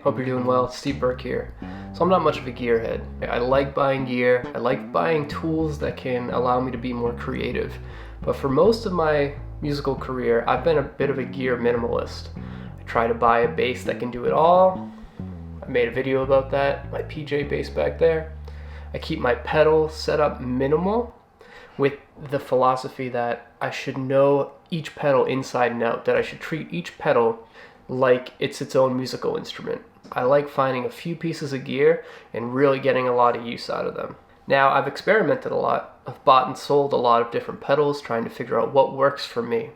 hope you're doing well. It's Steve Burke here. So I'm not much of a gearhead. I like buying gear. I like buying tools that can allow me to be more creative. But for most of my musical career, I've been a bit of a gear minimalist. I try to buy a bass that can do it all. I made a video about that, my PJ bass back there. I keep my pedal set up minimal with the philosophy that I should know each pedal inside and out, that I should treat each pedal like it's its own musical instrument. I like finding a few pieces of gear and really getting a lot of use out of them. Now, I've experimented a lot. I've bought and sold a lot of different pedals, trying to figure out what works for me.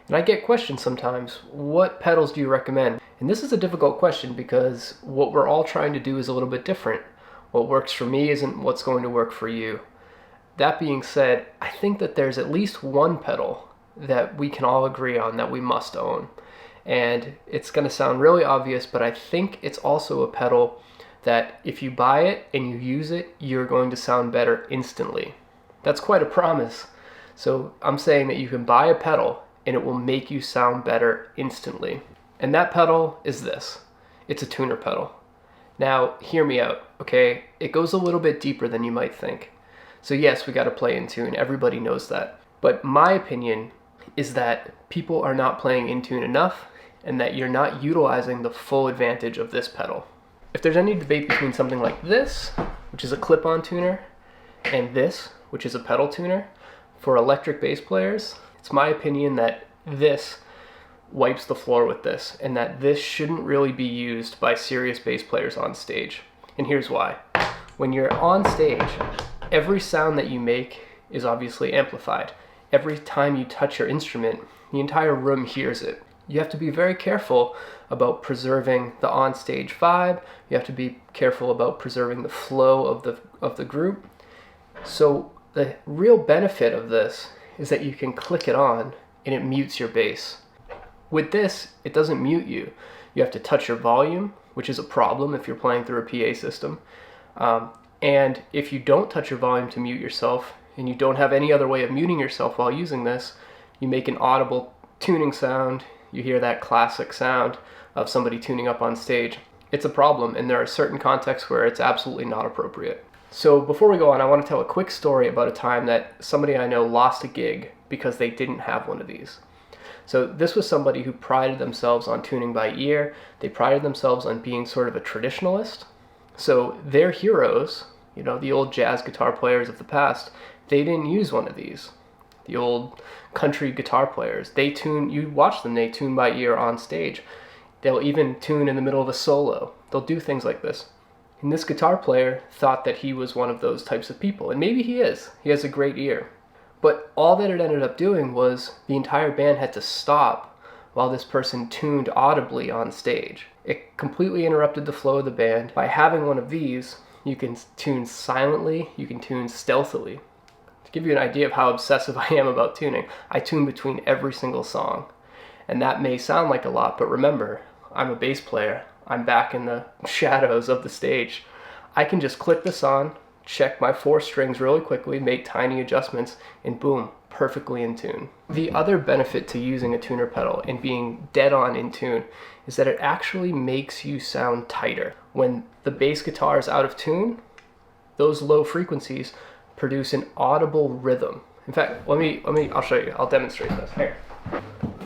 And I get questions sometimes, what pedals do you recommend? And this is a difficult question because what we're all trying to do is a little bit different. What works for me isn't what's going to work for you. That being said, I think that there's at least one pedal that we can all agree on that we must own. And it's going to sound really obvious, but I think it's also a pedal that if you buy it and you use it, you're going to sound better instantly. That's quite a promise. So I'm saying that you can buy a pedal and it will make you sound better instantly. And that pedal is this. It's a tuner pedal. Now, hear me out, okay? It goes a little bit deeper than you might think. So yes, we got to play in tune. Everybody knows that. But my opinion is that people are not playing in tune enough and that you're not utilizing the full advantage of this pedal. If there's any debate between something like this, which is a clip-on tuner, and this, which is a pedal tuner, for electric bass players, it's my opinion that this wipes the floor with this, and that this shouldn't really be used by serious bass players on stage. And here's why. When you're on stage, every sound that you make is obviously amplified. Every time you touch your instrument, the entire room hears it. You have to be very careful about preserving the on-stage vibe. You have to be careful about preserving the flow of the group. So the real benefit of this is that you can click it on and it mutes your bass. With this, it doesn't mute you. You have to touch your volume, which is a problem if you're playing through a PA system. And if you don't touch your volume to mute yourself, and you don't have any other way of muting yourself while using this, you make an audible tuning sound. You hear that classic sound of somebody tuning up on stage. It's a problem, and there are certain contexts where it's absolutely not appropriate. So before we go on, I want to tell a quick story about a time that somebody I know lost a gig because they didn't have one of these. So this was somebody who prided themselves on tuning by ear. They prided themselves on being sort of a traditionalist. So their heroes, you know, the old jazz guitar players of the past, they didn't use one of these. The old country guitar players, they tune, you watch them, they tune by ear on stage. They'll even tune in the middle of a solo. They'll do things like this. And this guitar player thought that he was one of those types of people. And maybe he is. He has a great ear. But all that it ended up doing was the entire band had to stop while this person tuned audibly on stage. It completely interrupted the flow of the band. By having one of these, you can tune silently, you can tune stealthily. To give you an idea of how obsessive I am about tuning, I tune between every single song. And that may sound like a lot, but remember, I'm a bass player. I'm back in the shadows of the stage. I can just click this on, check my 4 strings really quickly, make tiny adjustments, and boom, perfectly in tune. The other benefit to using a tuner pedal and being dead on in tune is that it actually makes you sound tighter. When the bass guitar is out of tune, those low frequencies produce an audible rhythm. In fact, I'll show you, I'll demonstrate this. Here.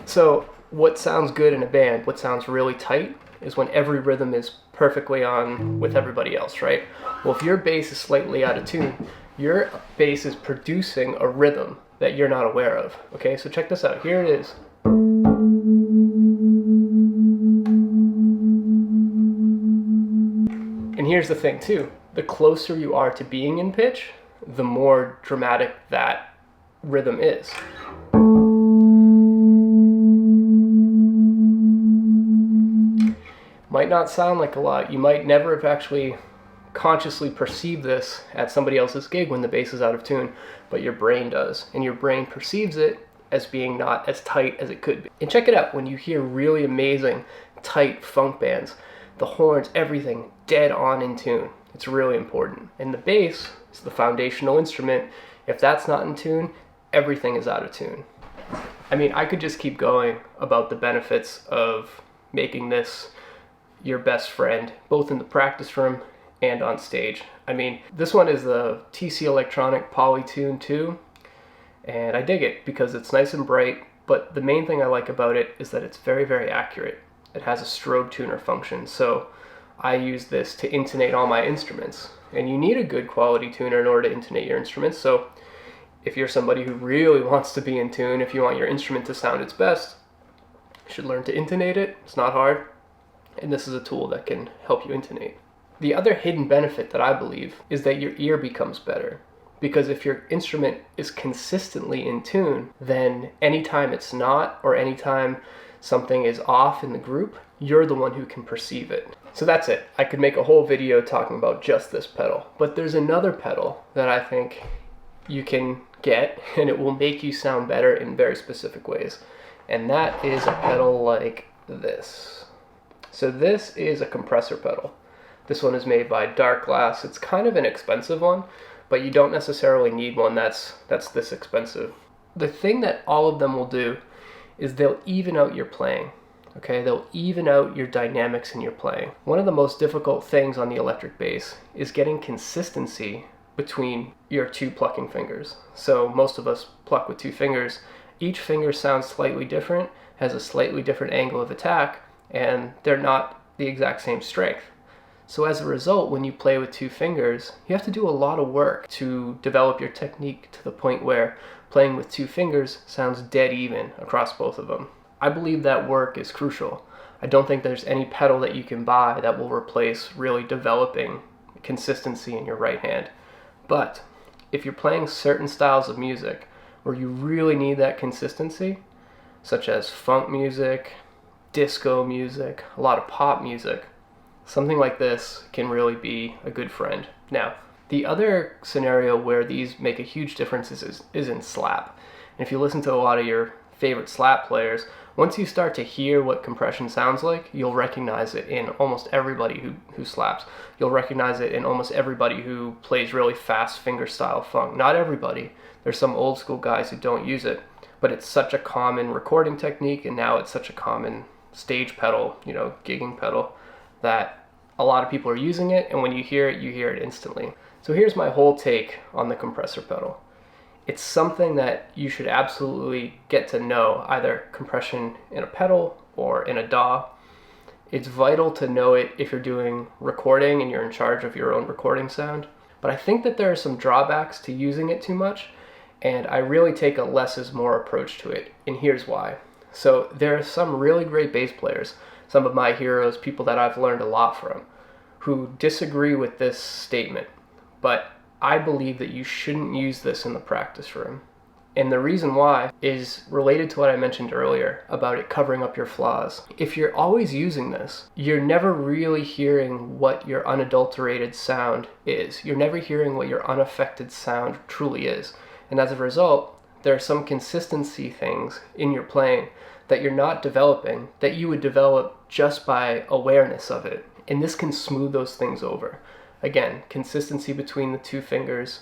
So what sounds good in a band, what sounds really tight, is when every rhythm is perfectly on with everybody else, right? Well, if your bass is slightly out of tune, your bass is producing a rhythm that you're not aware of. Okay, so check this out. Here it is. And here's the thing too. The closer you are to being in pitch, the more dramatic that rhythm is. Might not sound like a lot. You might never have actually consciously perceived this at somebody else's gig when the bass is out of tune, but your brain does. And your brain perceives it as being not as tight as it could be. And check it out, when you hear really amazing, tight funk bands, the horns, everything, dead on in tune. It's really important. And the bass is the foundational instrument. If that's not in tune, everything is out of tune. I mean, I could just keep going about the benefits of making this your best friend, both in the practice room and on stage. I mean, this one is the TC Electronic Polytune 2, and I dig it because it's nice and bright, but the main thing I like about it is that it's very, very accurate. It has a strobe tuner function, so I use this to intonate all my instruments. And you need a good quality tuner in order to intonate your instruments, so if you're somebody who really wants to be in tune, if you want your instrument to sound its best, you should learn to intonate it. It's not hard, and this is a tool that can help you intonate. The other hidden benefit that I believe is that your ear becomes better. Because if your instrument is consistently in tune, then anytime it's not, or anytime something is off in the group, you're the one who can perceive it. So that's it. I could make a whole video talking about just this pedal. But there's another pedal that I think you can get, and it will make you sound better in very specific ways. And that is a pedal like this. So this is a compressor pedal. This one is made by Dark Glass. It's kind of an expensive one, but you don't necessarily need one that's this expensive. The thing that all of them will do is they'll even out your playing. Okay, they'll even out your dynamics in your playing. One of the most difficult things on the electric bass is getting consistency between your two plucking fingers. So most of us pluck with two fingers. Each finger sounds slightly different, has a slightly different angle of attack, and they're not the exact same strength. So as a result, when you play with two fingers, you have to do a lot of work to develop your technique to the point where playing with two fingers sounds dead even across both of them. I believe that work is crucial. I don't think there's any pedal that you can buy that will replace really developing consistency in your right hand. But if you're playing certain styles of music where you really need that consistency, such as funk music, disco music, a lot of pop music, something like this can really be a good friend. Now, the other scenario where these make a huge difference is in slap. And if you listen to a lot of your favorite slap players, once you start to hear what compression sounds like, you'll recognize it in almost everybody who slaps. You'll recognize it in almost everybody who plays really fast fingerstyle funk. Not everybody. There's some old school guys who don't use it, but it's such a common recording technique, and now it's such a common stage pedal, gigging pedal, that a lot of people are using it, and when you hear it instantly. So here's my whole take on the compressor pedal. It's something that you should absolutely get to know, either compression in a pedal or in a DAW. It's vital to know it if you're doing recording and you're in charge of your own recording sound. But I think that there are some drawbacks to using it too much, and I really take a less is more approach to it, and here's why. So there are some really great bass players, some of my heroes, people that I've learned a lot from, who disagree with this statement. But I believe that you shouldn't use this in the practice room. And the reason why is related to what I mentioned earlier about it covering up your flaws. If you're always using this, you're never really hearing what your unadulterated sound is. You're never hearing what your unaffected sound truly is. And as a result, there are some consistency things in your playing that you're not developing that you would develop just by awareness of it. And this can smooth those things over. Again, consistency between the two fingers.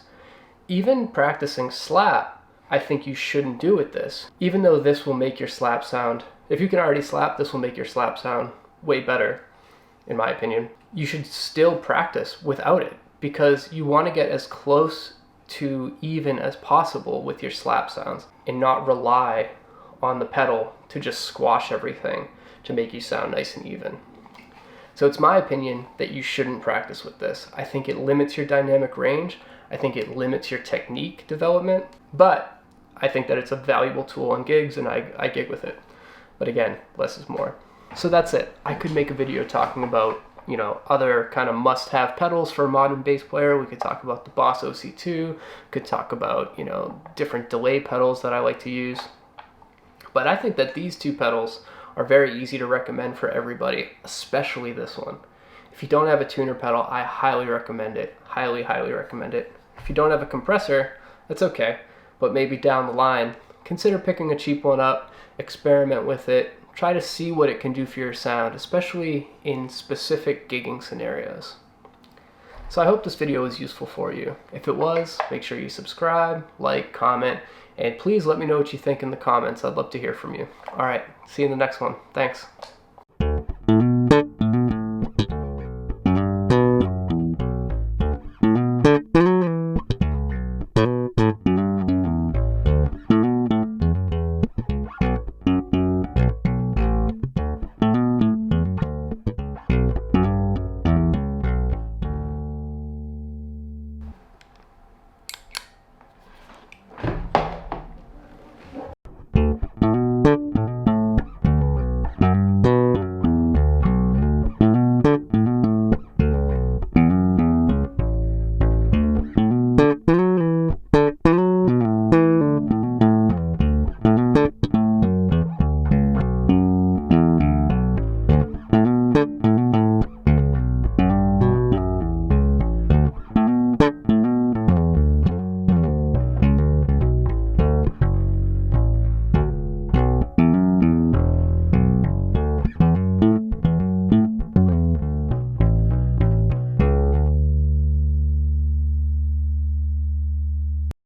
Even practicing slap, I think you shouldn't do with this. Even though this will make your slap sound, if you can already slap, this will make your slap sound way better, in my opinion. You should still practice without it, because you want to get as close to even as possible with your slap sounds and not rely on the pedal to just squash everything to make you sound nice and even. So it's my opinion that you shouldn't practice with this. I think it limits your dynamic range. I think it limits your technique development, but I think that it's a valuable tool on gigs, and I gig with it. But again, less is more. So that's it. I could make a video talking about, other kind of must-have pedals for a modern bass player. We could talk about the Boss OC2, could talk about, different delay pedals that I like to use. But I think that these two pedals are very easy to recommend for everybody, especially this one. If you don't have a tuner pedal, I highly recommend it. Highly, highly recommend it. If you don't have a compressor, that's okay, but maybe down the line, consider picking a cheap one up, experiment with it, try to see what it can do for your sound, especially in specific gigging scenarios. So I hope this video was useful for you. If it was, make sure you subscribe, like, comment, and please let me know what you think in the comments. I'd love to hear from you. All right, see you in the next one. Thanks.